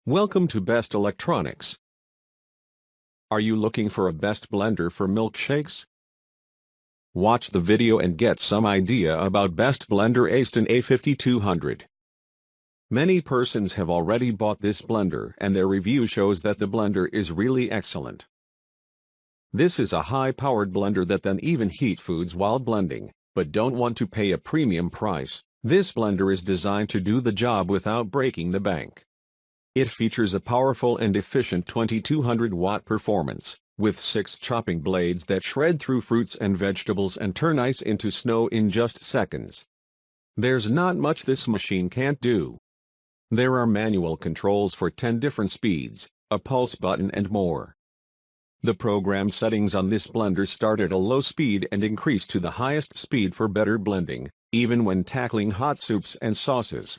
Welcome to Best Electronics. Are you looking for a best blender for milkshakes? Watch the video and get some idea about Best Blender Aston A5200. Many persons have already bought this blender and their review shows that the blender is really excellent. This is a high-powered blender that can even heat foods while blending, but don't want to pay a premium price. This blender is designed to do the job without breaking the bank. It features a powerful and efficient 2200-watt performance, with 6 chopping blades that shred through fruits and vegetables and turn ice into snow in just seconds. There's not much this machine can't do. There are manual controls for 10 different speeds, a pulse button and more. The program settings on this blender start at a low speed and increase to the highest speed for better blending, even when tackling hot soups and sauces.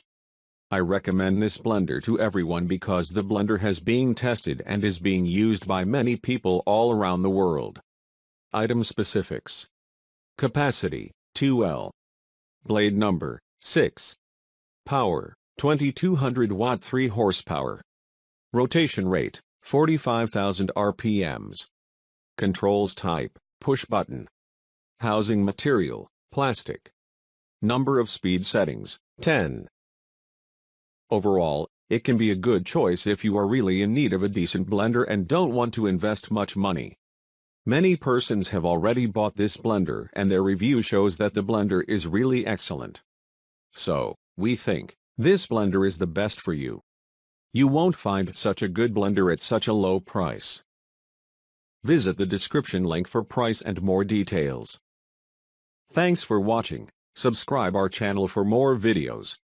I recommend this blender to everyone because the blender has been tested and is being used by many people all around the world. Item specifics. Capacity, 2L. Blade number, 6. Power, 2200 watt 3 horsepower. Rotation rate, 45,000 RPMs. Controls type, push button. Housing material, plastic. Number of speed settings, 10. Overall, it can be a good choice if you are really in need of a decent blender and don't want to invest much money. Many persons have already bought this blender and their review shows that the blender is really excellent. So, we think this blender is the best for you. You won't find such a good blender at such a low price. Visit the description link for price and more details. Thanks for watching. Subscribe our channel for more videos.